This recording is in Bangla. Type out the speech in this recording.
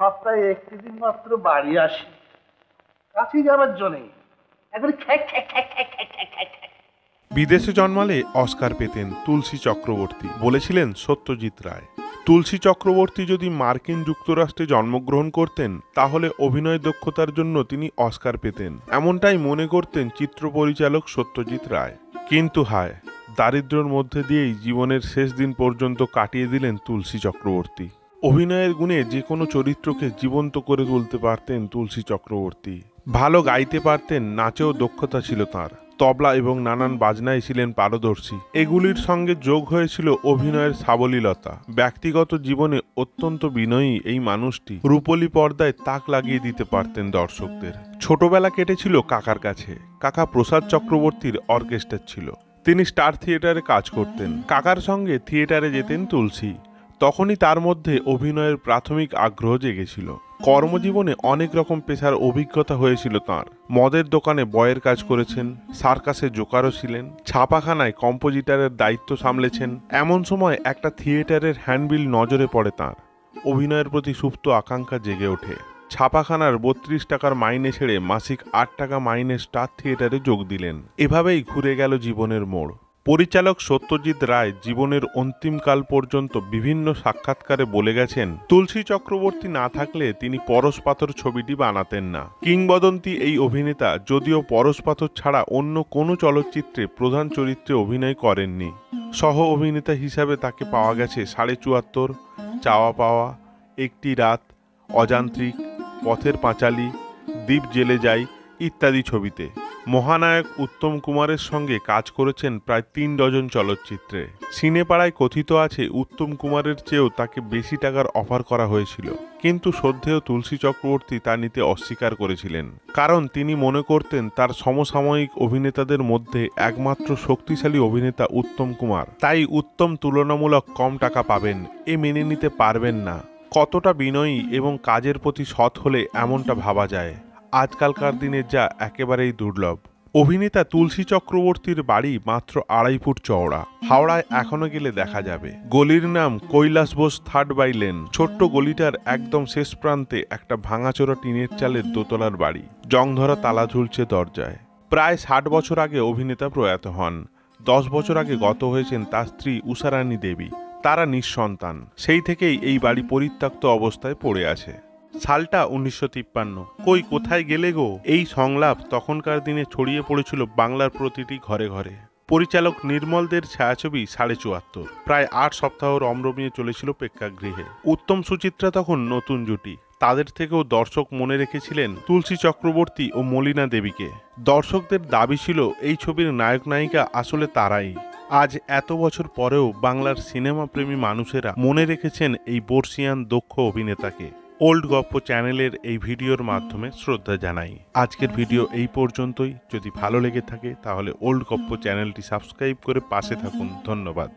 সপ্তাহে একটি দিন মাত্র বাড়ি আসি, কাছে যাবার জন্যে। একবারে খ্যাক খ্যাক খ্যাক খ্যাক খ্যাক খ্যাক খ্যাক খ্যাক। বিদেশে জন্মালে অস্কার পেতেন তুলসী চক্রবর্তী, বলেছিলেন সত্যজিৎ রায়। তুলসী চক্রবর্তী যদি মার্কিন যুক্তরাষ্ট্রে জন্মগ্রহণ করতেন তাহলে অভিনয় দক্ষতার জন্য তিনি অস্কার পেতেন, এমনটাই মনে করতেন চিত্র পরিচালক সত্যজিৎ রায়। কিন্তু হায়, দারিদ্র্যের মধ্যে দিয়েই জীবনের শেষ দিন পর্যন্ত কাটিয়ে দিলেন তুলসী চক্রবর্তী। অভিনয়ের গুণে যে কোনো চরিত্রকে জীবন্ত করে তুলতে পারতেন তুলসী চক্রবর্তী। ভালো গাইতে পারতেন, নাচেও দক্ষতা ছিল তাঁর। তবলা এবং নানান বাজনায় ছিলেন পারদর্শী। এগুলির সঙ্গে যোগ হয়েছিল অভিনয়ের সাবলীলতা। ব্যক্তিগত জীবনে অত্যন্ত বিনয়ী এই মানুষটি রূপলী পর্দায় তাক লাগিয়ে দিতে পারতেন দর্শকদের। ছোটবেলা কেটেছিল কাকার কাছে। কাকা প্রসাদ চক্রবর্তীর অর্কেস্ট্রার ছিল। তিনি স্টার থিয়েটারে কাজ করতেন। কাকার সঙ্গে থিয়েটারে যেতেন তুলসী। তখনই তার মধ্যে অভিনয়ের প্রাথমিক আগ্রহ জেগেছিল। কর্মজীবনে অনেক রকম পেশার অভিজ্ঞতা হয়েছিল তাঁর। মদের দোকানে বয়ের কাজ করেছেন, সার্কাসে জোকারও ছিলেন, ছাপাখানায় কম্পোজিটারের দায়িত্ব সামলেছেন। এমন সময় একটা থিয়েটারের হ্যান্ডবিল নজরে পড়ে তাঁর। অভিনয়ের প্রতি সুপ্ত আকাঙ্ক্ষা জেগে ওঠে। ছাপাখানার 32 টাকার মাইনে ছেড়ে মাসিক 8 টাকা মাইনে স্টার থিয়েটারে যোগ দিলেন। এভাবেই ঘুরে গেল জীবনের মোড়। পরিচালক সত্যজিৎ রায় জীবনের অন্তিমকাল পর্যন্ত বিভিন্ন সাক্ষাৎকারে বলে গেছেন, তুলসী চক্রবর্তী না থাকলে তিনি পরশপাথর ছবিটি বানাতেন না। কিংবদন্তি এই অভিনেতা যদিও পরশপাথর ছাড়া অন্য কোনো চলচ্চিত্রে প্রধান চরিত্রে অভিনয় করেননি। সহ অভিনেতা হিসাবে তাকে পাওয়া গেছে 74, চাওয়া পাওয়া, একটি রাত, অযান্ত্রিক, পথের পাঁচালী, দ্বীপ জেলে যাই ইত্যাদি ছবিতে। মহানায়ক উত্তম কুমারের সঙ্গে কাজ করেছেন প্রায় 3 ডজন চলচ্চিত্রে। সিনেপাড়ায় কথিত আছে উত্তম কুমারের চেয়েও তাকে বেশি টাকার অফার করা হয়েছিল, কিন্তু শ্রদ্ধেয় তুলসী চক্রবর্তী তা নিতে অস্বীকার করেছিলেন। কারণ তিনি মনে করতেন তার সমসাময়িক অভিনেতাদের মধ্যে একমাত্র শক্তিশালী অভিনেতা উত্তম কুমার, তাই উত্তম তুলনামূলক কম টাকা পাবেন এ মেনে নিতে পারবেন না। কতটা বিনয়ী এবং কাজের প্রতি সৎ হলে এমনটা ভাবা যায়, আজকালকার দিনে যা একেবারেই দুর্লভ। অভিনেতা তুলসী চক্রবর্তীর বাড়ি মাত্র 2.5 ফুট চওড়া। হাওড়ায় এখনো গেলে দেখা যাবে। গলির নাম Kailash Bose 3rd by lane. ছোট্ট গলিটার একদম শেষ প্রান্তে একটা ভাঙাচোরা টিনের চালের দোতলার বাড়ি। জংধরা তালা ঝুলছে দরজায়। প্রায় 60 বছর আগে অভিনেতা প্রয়াত হন। 10 বছর আগে গত হয়েছেন তার স্ত্রী উষারানী দেবী। তারা নিঃসন্তান। সেই থেকেই এই বাড়ি পরিত্যক্ত অবস্থায় পড়ে আছে। সালটা 1953। কই কোথায় গেলে গো, এই সংলাপ তখনকার দিনে ছড়িয়ে পড়েছিল বাংলার প্রতিটি ঘরে ঘরে। পরিচালক নির্মলদের ছায়াছবি 74। প্রায় 8 সপ্তাহ রমরমিয়ে চলেছিল প্রেক্ষাগৃহে। উত্তম সুচিত্রা তখন নতুন জুটি। তাদের থেকেও দর্শক মনে রেখেছিলেন তুলসী চক্রবর্তী ও মলিনা দেবীকে। দর্শকদের দাবি ছিল এই ছবির নায়ক নায়িকা আসলে তারাই। আজ এত বছর পরেও বাংলার সিনেমা প্রেমী মানুষেরা মনে রেখেছেন এই বর্ষিয়ান দক্ষ অভিনেতাকে। ওল্ড গপ্প চ্যানেলের এই ভিডিওর মাধ্যমে শ্রদ্ধা জানাই। আজকের ভিডিও এই পর্যন্তই। যদি ভালো লেগে থাকে তাহলে ওল্ড গপ্প চ্যানেলটি সাবস্ক্রাইব করে পাশে থাকুন। ধন্যবাদ।